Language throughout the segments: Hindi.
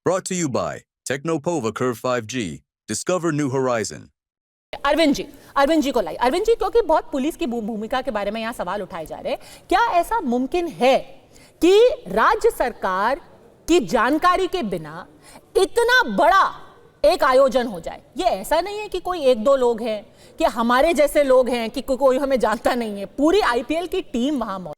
Brought to you by Technopova Curve 5G. Discover new horizon. Arvind ji को लाई। अरविंद जी, क्योंकि बहुत पुलिस की भूमिका के बारे में यहाँ सवाल उठाए जा रहे हैं, क्या ऐसा मुमकिन है कि राज्य सरकार की जानकारी के बिना इतना बड़ा एक आयोजन हो जाए? ये ऐसा नहीं है कि कोई एक दो लोग हैं, कि हमारे जैसे लोग हैं, कि कोई हमें जानता नहीं है। पूरी आईपीएल की टीम वहां मौजूद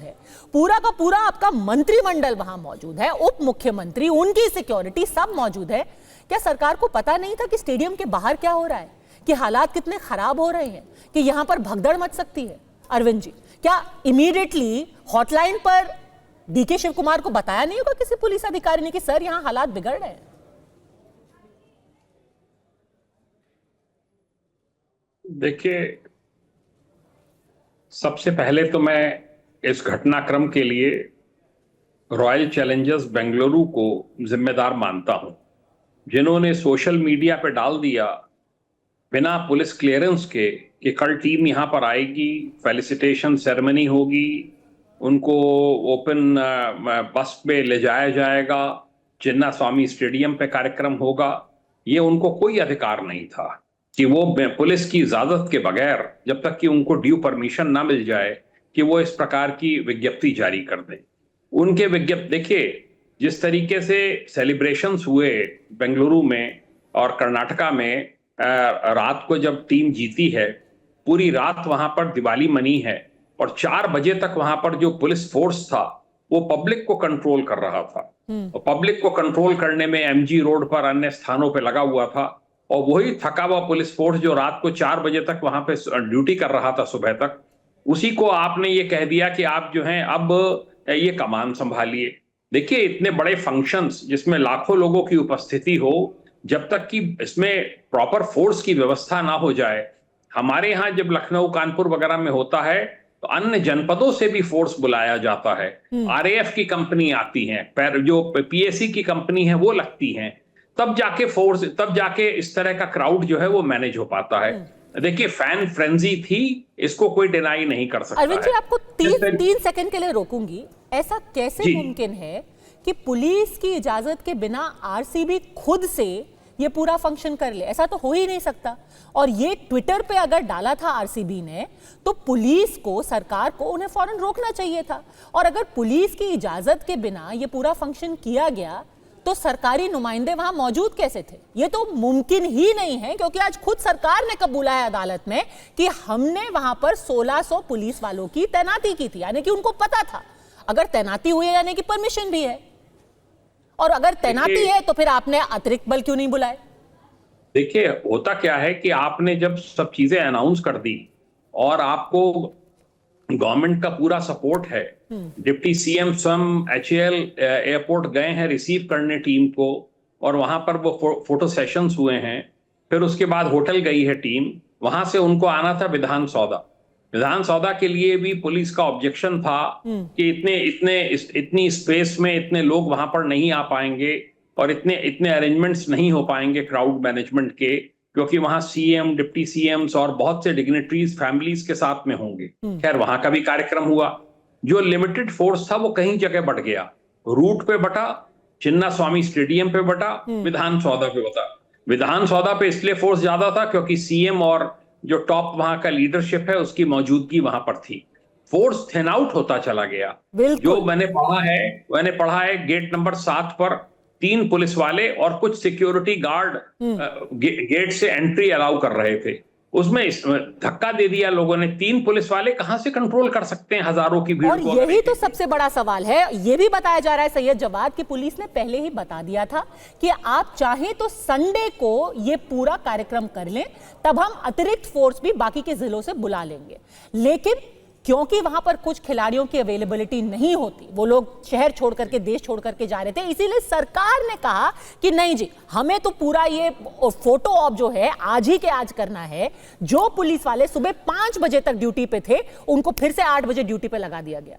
है, पूरा का पूरा आपका मंत्रिमंडल वहां मौजूद है, उप मुख्यमंत्री, उनकी सिक्योरिटी सब मौजूद है। क्या सरकार को पता नहीं था कि स्टेडियम के बाहर क्या हो रहा है, कि हालात कितने खराब हो रहे हैं, कि यहां पर भगदड़ मच सकती है? अरविंद जी, क्या इमीडिएटली हॉटलाइन पर डीके शिव कुमार को बताया नहीं होगा किसी पुलिस अधिकारी ने कि सर यहां हालात बिगड़ रहे हैं? देखिए, सबसे पहले तो मैं इस घटनाक्रम के लिए रॉयल चैलेंजर्स बेंगलुरु को जिम्मेदार मानता हूं, जिन्होंने सोशल मीडिया पे डाल दिया बिना पुलिस क्लियरेंस के कि कल टीम यहां पर आएगी, फेलिसिटेशन सेरेमनी होगी, उनको ओपन बस पे ले जाया जाएगा, चिन्ना स्वामी स्टेडियम पे कार्यक्रम होगा। ये उनको कोई अधिकार नहीं था कि वो पुलिस की इजाजत के बगैर, जब तक कि उनको ड्यू परमिशन ना मिल जाए, कि वो इस प्रकार की विज्ञप्ति जारी कर दें। उनके विज्ञप्ति देखिए, जिस तरीके से सेलिब्रेशंस हुए बेंगलुरु में और कर्नाटका में, रात को जब टीम जीती है, पूरी रात वहां पर दिवाली मनी है और 4 बजे तक वहां पर जो पुलिस फोर्स था वो पब्लिक को कंट्रोल कर रहा था। और पब्लिक को कंट्रोल करने में एमजी रोड पर अन्य स्थानों पर लगा हुआ था, और वही थका हुआ पुलिस फोर्स जो रात को 4 बजे तक वहां पे ड्यूटी कर रहा था सुबह तक, उसी को आपने ये कह दिया कि आप जो हैं अब ये कमान संभालिए। देखिए, इतने बड़े फंक्शंस जिसमें लाखों लोगों की उपस्थिति हो, जब तक कि इसमें प्रॉपर फोर्स की व्यवस्था ना हो जाए, हमारे यहाँ जब लखनऊ कानपुर वगैरह में होता है तो अन्य जनपदों से भी फोर्स बुलाया जाता है, आरएएफ की कंपनी आती है, जो पीएसी की कंपनी है वो लगती है, तब जाके इस तरह का क्राउड जो है वो मैनेज हो पाता है। देखिए, फैन फ्रेंजी थी, इसको कोई डिनाई नहीं कर सकता। अरविंद जी, आपको 3 सेकंड के लिए रोकूंगी। ऐसा कैसे मुमकिन है कि पुलिस की इजाजत के बिना आरसीबी खुद से ये पूरा फंक्शन कर ले? ऐसा तो हो ही नहीं सकता। और ये ट्विटर पे अगर डाला था आरसीबी ने, तो पुलिस को, सरकार को उन्हें फौरन रोकना चाहिए था। और अगर पुलिस की इजाजत के बिना ये पूरा फंक्शन किया गया तो सरकारी नुमाइंदे वहां मौजूद कैसे थे? ये तो मुमकिन ही नहीं है, क्योंकि आज खुद सरकार ने कबूला है अदालत में कि हमने वहां पर 1600 पुलिस वालों की तैनाती की थी, यानी कि उनको पता था। अगर तैनाती हुई है यानी कि परमिशन भी है, और अगर तैनाती है तो फिर आपने अतिरिक्त बल क्यों नहीं बुलाए? देखिए, होता क्या है कि आपने जब सब चीजें अनाउंस कर दी और आपको गवर्नमेंट का पूरा सपोर्ट है, डिप्टी सीएम स्वयं एचएएल एयरपोर्ट गए हैं रिसीव करने टीम को, और वहां पर वो फोटो सेशंस हुए हैं, फिर उसके बाद होटल गई है टीम, वहां से उनको आना था विधान सौदा के लिए भी पुलिस का ऑब्जेक्शन था कि इतनी स्पेस में इतने लोग वहां पर नहीं आ पाएंगे और इतने अरेंजमेंट्स नहीं हो पाएंगे क्राउड मैनेजमेंट के, क्योंकि वहां सीएम, डिप्टी सीएम्स और बहुत से डिग्निटरीज फैमिलीज के साथ में होंगे। खैर, वहां का भी कार्यक्रम हुआ। जो लिमिटेड फोर्स था वो कहीं जगह बट गया, रूट पे बटा, चिन्ना स्वामी स्टेडियम पे बटा, विधान सौदा पे बटा। विधान सौदा पे इसलिए फोर्स ज्यादा था क्योंकि सीएम और जो टॉप वहां का लीडरशिप है उसकी मौजूदगी वहां पर थी। फोर्स थिन आउट होता चला गया। जो मैंने पढ़ा है गेट नंबर 7 पर 3 पुलिस वाले और कुछ सिक्योरिटी गार्ड गेट से एंट्री अलाउ कर रहे थे, उसमें धक्का दे दिया लोगों ने। 3 पुलिस वाले कहां से कंट्रोल कर सकते हैं हजारों की भीड़ को? और यही तो सबसे बड़ा सवाल है। यह भी बताया जा रहा है सैयद जवाद की पुलिस ने पहले ही बता दिया था कि आप चाहें तो संडे को यह पूरा कार्यक्रम कर लें, तब हम अतिरिक्त फोर्स भी बाकी के जिलों से बुला लेंगे। लेकिन क्योंकि वहां पर कुछ खिलाड़ियों की अवेलेबिलिटी नहीं होती, वो लोग शहर छोड़ करके, देश छोड़ करके जा रहे थे, इसीलिए सरकार ने कहा कि नहीं जी, हमें तो पूरा ये फोटो ऑप जो है आज ही के आज करना है। जो पुलिस वाले सुबह 5 बजे तक ड्यूटी पे थे, उनको फिर से 8 बजे ड्यूटी पे लगा दिया गया।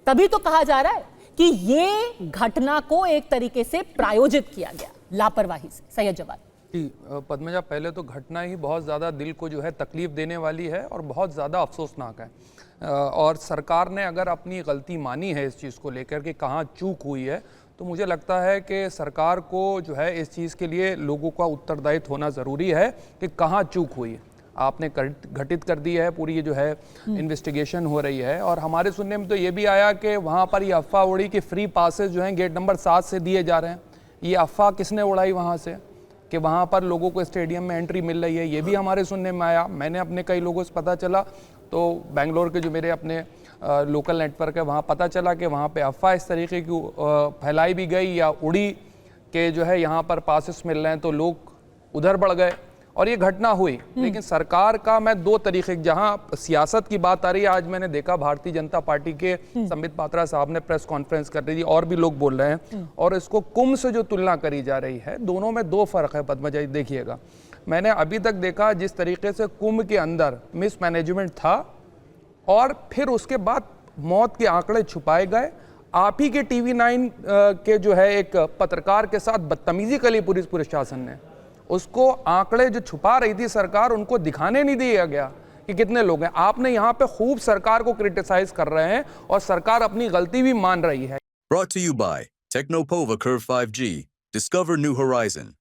तभी तो कहा जा रहा है कि ये घटना को एक तरीके से प्रायोजित किया गया लापरवाही से। सैयद जवाद। जी पद्मजा, पहले तो घटना ही बहुत ज़्यादा दिल को जो है तकलीफ़ देने वाली है और बहुत ज़्यादा अफसोसनाक है। और सरकार ने अगर अपनी गलती मानी है इस चीज़ को लेकर के कहाँ चूक हुई है, तो मुझे लगता है कि सरकार को जो है इस चीज़ के लिए लोगों का उत्तरदायित्व होना ज़रूरी है कि कहाँ चूक हुई है। आपने घटित कर दी है, पूरी ये जो है इन्वेस्टिगेशन हो रही है। और हमारे सुनने में तो ये भी आया कि वहाँ पर ये अफवाह उड़ी कि फ्री पासेस जो हैं गेट नंबर 7 से दिए जा रहे हैं। ये अफवाह किसने उड़ाई वहाँ से कि वहाँ पर लोगों को स्टेडियम में एंट्री मिल रही है? ये भी हमारे सुनने में आया। मैंने अपने कई लोगों से पता चला, तो बेंगलोर के जो मेरे अपने लोकल नेटवर्क है वहाँ पता चला कि वहाँ पे अफवाह इस तरीके की फैलाई भी गई या उड़ी कि जो है यहाँ पर पासेस मिल रहे हैं, तो लोग उधर बढ़ गए और ये घटना हुई। लेकिन सरकार का मैं दो तरीके, जहां सियासत की बात आ रही है, आज मैंने देखा भारतीय जनता पार्टी के संबित पात्रा साहब ने प्रेस कॉन्फ्रेंस कर रही थी और भी लोग बोल रहे हैं, और इसको कुंभ से जो तुलना करी जा रही है, दोनों में दो फर्क है पद्मजा। देखिएगा, मैंने अभी तक देखा जिस तरीके से कुंभ के अंदर मिसमैनेजमेंट था और फिर उसके बाद मौत के आंकड़े छुपाए गए। आप ही के टीवी 9 के जो है एक पत्रकार के साथ बदतमीजी करी पुलिस प्रशासन ने, उसको आंकड़े जो छुपा रही थी सरकार, उनको दिखाने नहीं दिया गया कि कितने लोग हैं। आपने यहाँ पे खूब सरकार को क्रिटिसाइज कर रहे हैं और सरकार अपनी गलती भी मान रही है। Brought to you by Technopova Curve 5G. Discover new horizon.